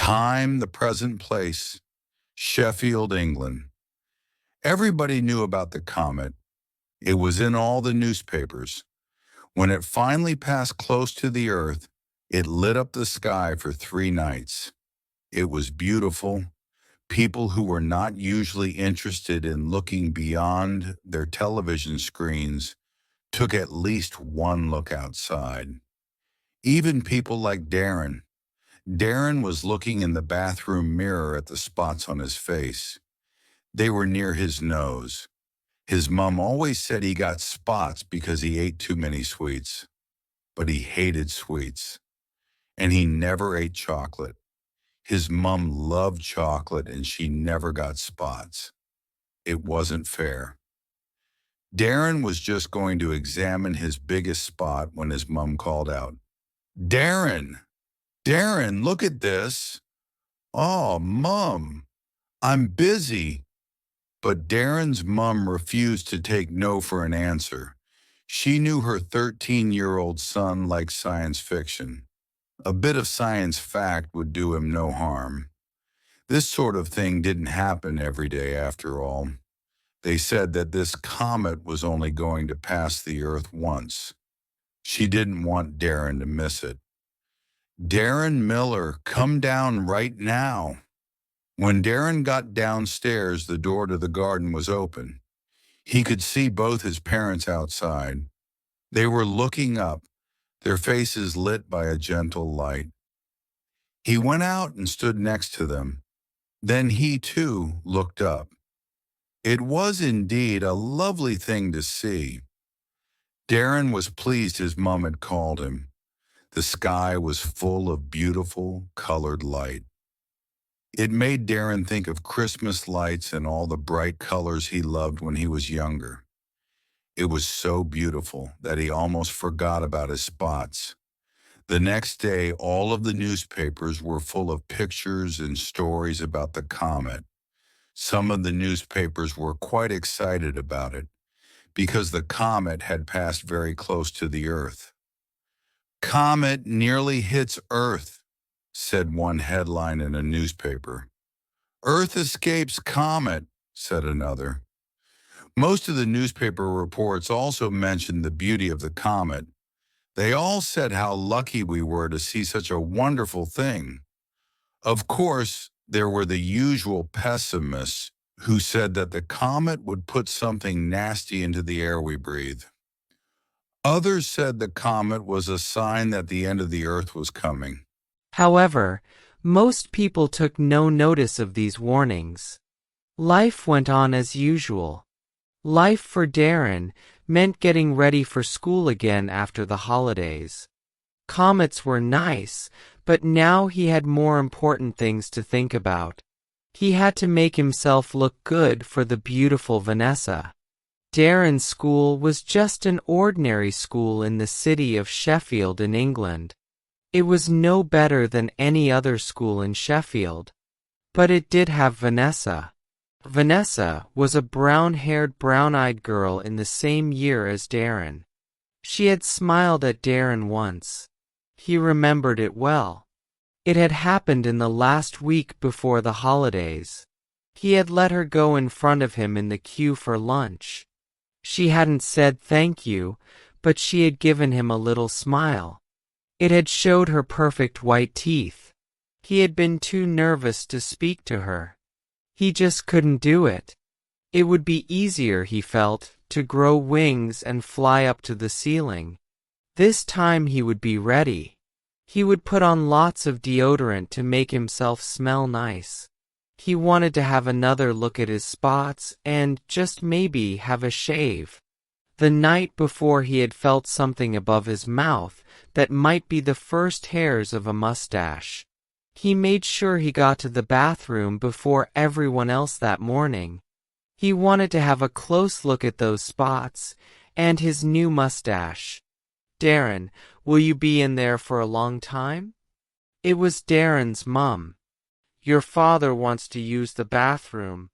Time, the present place, Sheffield, England. Everybody knew about the comet. It was in all the newspapers. When it finally passed close to the Earth, it lit up the sky for 3 nights. It was beautiful. People who were not usually interested in looking beyond their television screens took at least one look outside. Even people like Darren. Darren was looking in the bathroom mirror at the spots on his face. They were near his nose. His mom always said he got spots because he ate too many sweets, but he hated sweets, and he never ate chocolate. His mom loved chocolate and she never got spots. It wasn't fair. Darren was just going to examine his biggest spot when his mom called out, "Darren! Darren, look at this." "Oh, Mom, I'm busy." But Darren's mom refused to take no for an answer. She knew her 13-year-old son liked science fiction. A bit of science fact would do him no harm. This sort of thing didn't happen every day after all. They said that this comet was only going to pass the Earth once. She didn't want Darren to miss it. "Darren Miller, come down right now." When Darren got downstairs, the door to the garden was open. He could see both his parents outside. They were looking up, their faces lit by a gentle light. He went out and stood next to them. Then he, too, looked up. It was indeed a lovely thing to see. Darren was pleased his mom had called him. The sky was full of beautiful, colored light. It made Darren think of Christmas lights and all the bright colors he loved when he was younger. It was so beautiful that he almost forgot about his spots. The next day, all of the newspapers were full of pictures and stories about the comet. Some of the newspapers were quite excited about it because the comet had passed very close to the Earth. "Comet nearly hits Earth," said one headline in a newspaper. "Earth escapes comet," said another. Most of the newspaper reports also mentioned the beauty of the comet. They all said how lucky we were to see such a wonderful thing. Of course, there were the usual pessimists who said that the comet would put something nasty into the air we breathe. Others said the comet was a sign that the end of the Earth was coming. However, most people took no notice of these warnings. Life went on as usual. Life for Darren meant getting ready for school again after the holidays. Comets were nice, but now he had more important things to think about. He had to make himself look good for the beautiful Vanessa. Darren's school was just an ordinary school in the city of Sheffield in England. It was no better than any other school in Sheffield. But it did have Vanessa. Vanessa was a brown-haired, brown-eyed girl in the same year as Darren. She had smiled at Darren once. He remembered it well. It had happened in the last week before the holidays. He had let her go in front of him in the queue for lunch. She hadn't said thank you, but she had given him a little smile. It had showed her perfect white teeth. He had been too nervous to speak to her. He just couldn't do it. It would be easier, he felt, to grow wings and fly up to the ceiling. This time he would be ready. He would put on lots of deodorant to make himself smell nice. He wanted to have another look at his spots and, just maybe, have a shave. The night before he had felt something above his mouth that might be the first hairs of a mustache. He made sure he got to the bathroom before everyone else that morning. He wanted to have a close look at those spots and his new mustache. "Darren, will you be in there for a long time?" It was Darren's mum. "Your father wants to use the bathroom."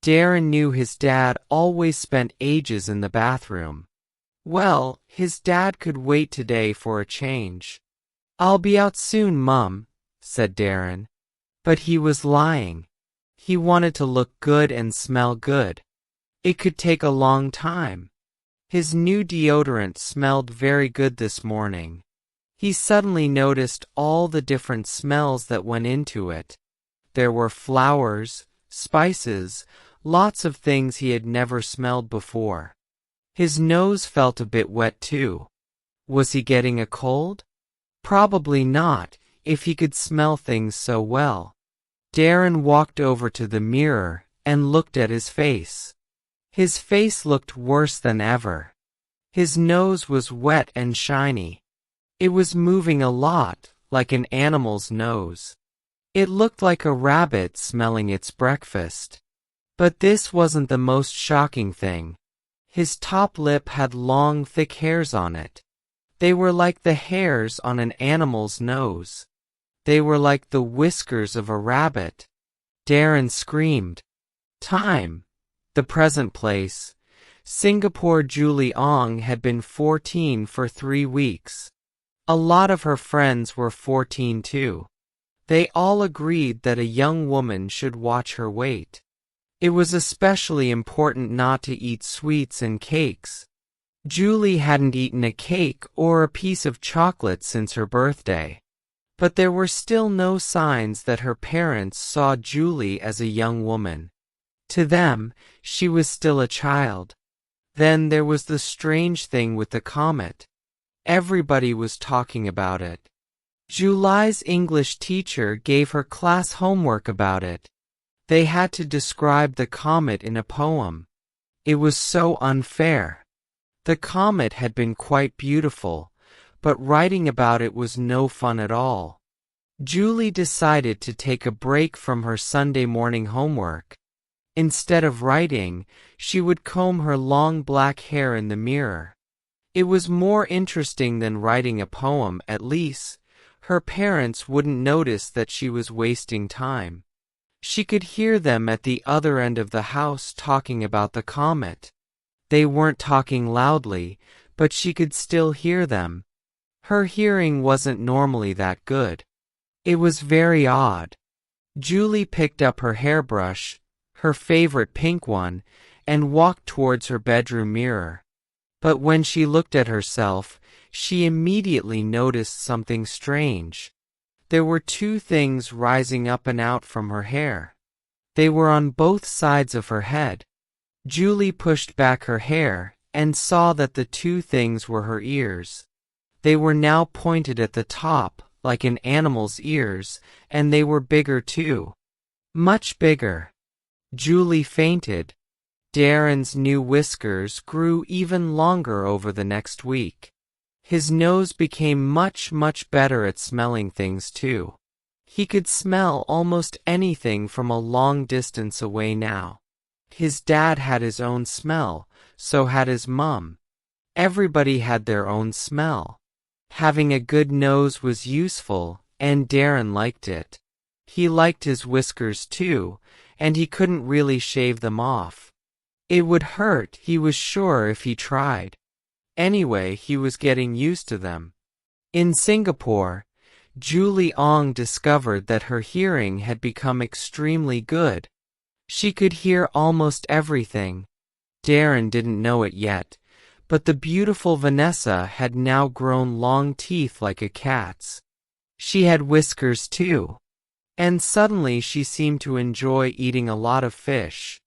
Darren knew his dad always spent ages in the bathroom. Well, his dad could wait today for a change. "I'll be out soon, Mum," said Darren. But he was lying. He wanted to look good and smell good. It could take a long time. His new deodorant smelled very good this morning. He suddenly noticed all the different smells that went into it. There were flowers, spices, lots of things he had never smelled before. His nose felt a bit wet too. Was he getting a cold? Probably not, if he could smell things so well. Darren walked over to the mirror and looked at his face. His face looked worse than ever. His nose was wet and shiny. It was moving a lot, like an animal's nose. It looked like a rabbit smelling its breakfast. But this wasn't the most shocking thing. His top lip had long, thick hairs on it. They were like the hairs on an animal's nose. They were like the whiskers of a rabbit. Darren screamed. Time. The present place. Singapore. Julie Ong had been 14 for 3 weeks. A lot of her friends were 14 too. They all agreed that a young woman should watch her weight. It was especially important not to eat sweets and cakes. Julie hadn't eaten a cake or a piece of chocolate since her birthday. But there were still no signs that her parents saw Julie as a young woman. To them, she was still a child. Then there was the strange thing with the comet. Everybody was talking about it. Julie's English teacher gave her class homework about it. They had to describe the comet in a poem. It was so unfair. The comet had been quite beautiful, but writing about it was no fun at all. Julie decided to take a break from her Sunday morning homework. Instead of writing, she would comb her long black hair in the mirror. It was more interesting than writing a poem, at least. Her parents wouldn't notice that she was wasting time. She could hear them at the other end of the house talking about the comet. They weren't talking loudly, but she could still hear them. Her hearing wasn't normally that good. It was very odd. Julie picked up her hairbrush, her favorite pink one, and walked towards her bedroom mirror. But when she looked at herself, she immediately noticed something strange. There were 2 things rising up and out from her hair. They were on both sides of her head. Julie pushed back her hair and saw that the 2 things were her ears. They were now pointed at the top, like an animal's ears, and they were bigger too. Much bigger. Julie fainted. Darren's new whiskers grew even longer over the next week. His nose became much better at smelling things too. He could smell almost anything from a long distance away now. His dad had his own smell, so had his mum. Everybody had their own smell. Having a good nose was useful, and Darren liked it. He liked his whiskers too, and he couldn't really shave them off. It would hurt, he was sure, if he tried. Anyway, he was getting used to them. In Singapore, Julie Ong discovered that her hearing had become extremely good. She could hear almost everything. Darren didn't know it yet, but the beautiful Vanessa had now grown long teeth like a cat's. She had whiskers too. And suddenly she seemed to enjoy eating a lot of fish.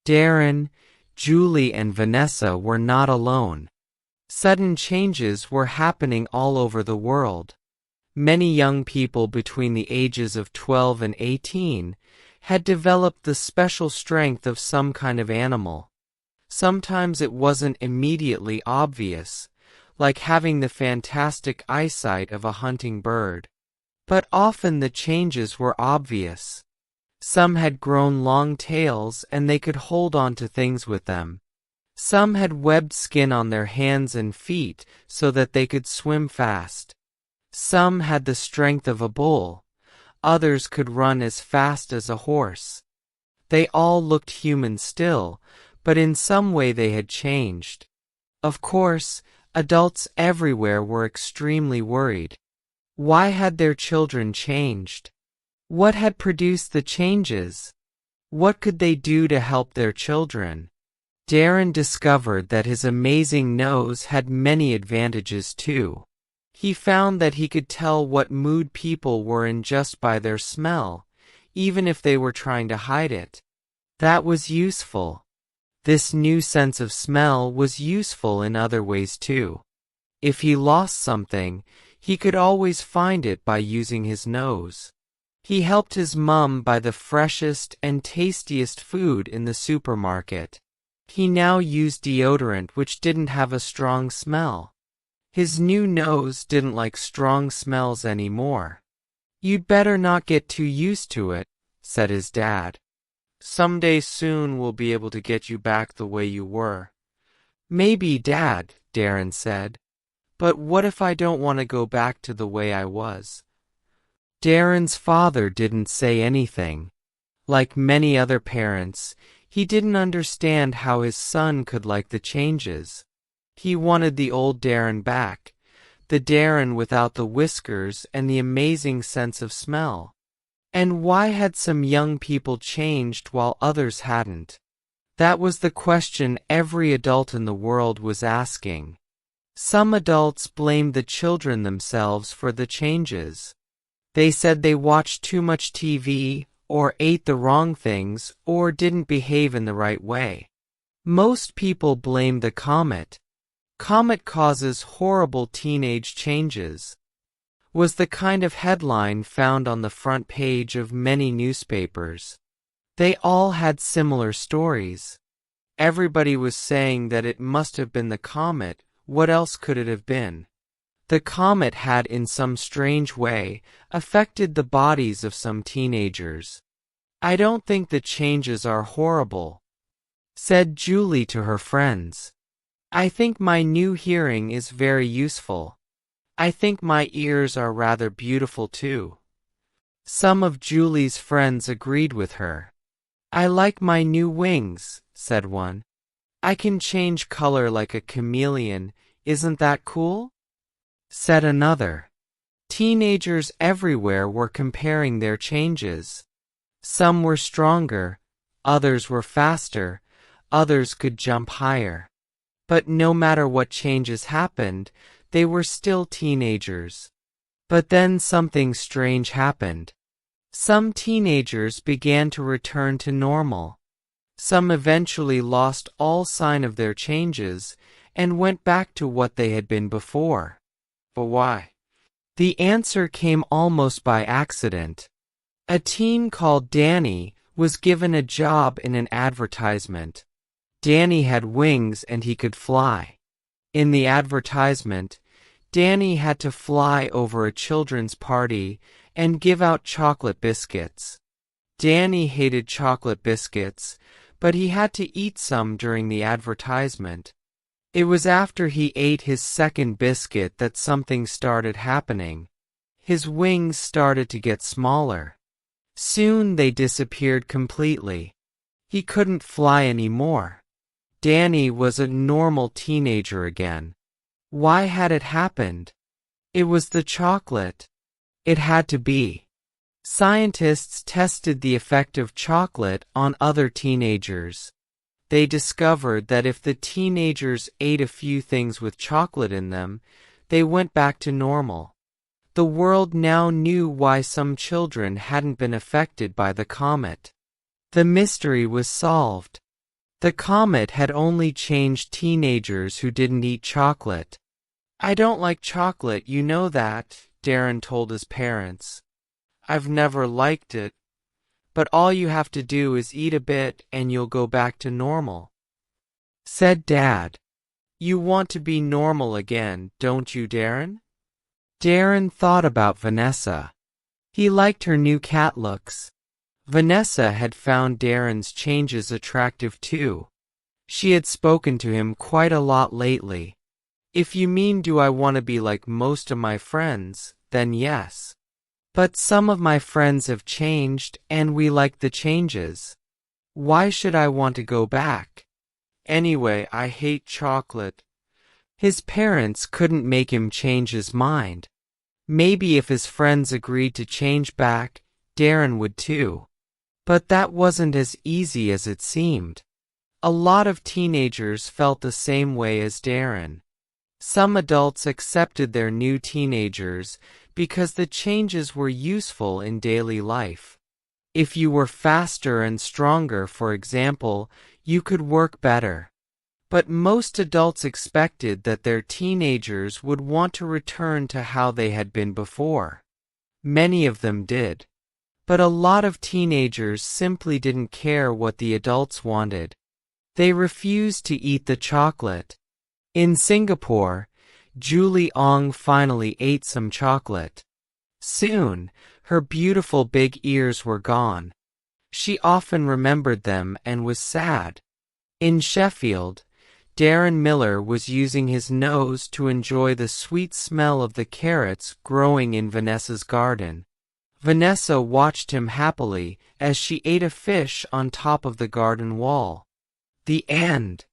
Darren, Julie and Vanessa were not alone. Sudden changes were happening all over the world. Many young people between the ages of 12 and 18 had developed the special strength of some kind of animal. Sometimes it wasn't immediately obvious, like having the fantastic eyesight of a hunting bird. But often the changes were obvious. Some had grown long tails and they could hold on to things with them. Some had webbed skin on their hands and feet so that they could swim fast. Some had the strength of a bull. Others could run as fast as a horse. They all looked human still, but in some way they had changed. Of course, adults everywhere were extremely worried. Why had their children changed? What had produced the changes? What could they do to help their children? Darren discovered that his amazing nose had many advantages too. He found that he could tell what mood people were in just by their smell, even if they were trying to hide it. That was useful. This new sense of smell was useful in other ways too. If he lost something, he could always find it by using his nose. He helped his mum buy the freshest and tastiest food in the supermarket. He now used deodorant which didn't have a strong smell. His new nose didn't like strong smells anymore. "You'd better not get too used to it," said his dad. "Someday soon we'll be able to get you back the way you were." "Maybe, Dad," Darren said. "But what if I don't want to go back to the way I was?" Darren's father didn't say anything. Like many other parents, he didn't understand how his son could like the changes. He wanted the old Darren back, the Darren without the whiskers and the amazing sense of smell. And why had some young people changed while others hadn't? That was the question every adult in the world was asking. Some adults blamed the children themselves for the changes. They said they watched too much TV, or ate the wrong things, or didn't behave in the right way. Most people blamed the comet. "Comet causes horrible teenage changes," was the kind of headline found on the front page of many newspapers. They all had similar stories. Everybody was saying that it must have been the comet. What else could it have been? The comet had in some strange way affected the bodies of some teenagers. "I don't think the changes are horrible," said Julie to her friends. "I think my new hearing is very useful. I think my ears are rather beautiful too." Some of Julie's friends agreed with her. "I like my new wings," said one. "I can change color like a chameleon. Isn't that cool?" said another. Teenagers everywhere were comparing their changes. Some were stronger, others were faster, others could jump higher. But no matter what changes happened, they were still teenagers. But then something strange happened. Some teenagers began to return to normal. Some eventually lost all sign of their changes and went back to what they had been before. But why? The answer came almost by accident. A teen called Danny was given a job in an advertisement. Danny had wings and he could fly. In the advertisement, Danny had to fly over a children's party and give out chocolate biscuits. Danny hated chocolate biscuits, but he had to eat some during the advertisement. It was after he ate his second biscuit that something started happening. His wings started to get smaller. Soon they disappeared completely. He couldn't fly anymore. Danny was a normal teenager again. Why had it happened? It was the chocolate. It had to be. Scientists tested the effect of chocolate on other teenagers. They discovered that if the teenagers ate a few things with chocolate in them, they went back to normal. The world now knew why some children hadn't been affected by the comet. The mystery was solved. The comet had only changed teenagers who didn't eat chocolate. "I don't like chocolate, you know that," Darren told his parents. "I've never liked it. But all you have to do is eat a bit and you'll go back to normal," said Dad. "You want to be normal again, don't you, Darren?" Darren thought about Vanessa. He liked her new cat looks. Vanessa had found Darren's changes attractive too. She had spoken to him quite a lot lately. "If you mean do I want to be like most of my friends, then yes. But some of my friends have changed and we like the changes. Why should I want to go back? Anyway, I hate chocolate." His parents couldn't make him change his mind. Maybe if his friends agreed to change back, Darren would too. But that wasn't as easy as it seemed. A lot of teenagers felt the same way as Darren. Some adults accepted their new teenagers because the changes were useful in daily life. If you were faster and stronger, for example, you could work better. But most adults expected that their teenagers would want to return to how they had been before. Many of them did. But a lot of teenagers simply didn't care what the adults wanted. They refused to eat the chocolate. In Singapore, Julie Ong finally ate some chocolate. Soon, her beautiful big ears were gone. She often remembered them and was sad. In Sheffield, Darren Miller was using his nose to enjoy the sweet smell of the carrots growing in Vanessa's garden. Vanessa watched him happily as she ate a fish on top of the garden wall. The end.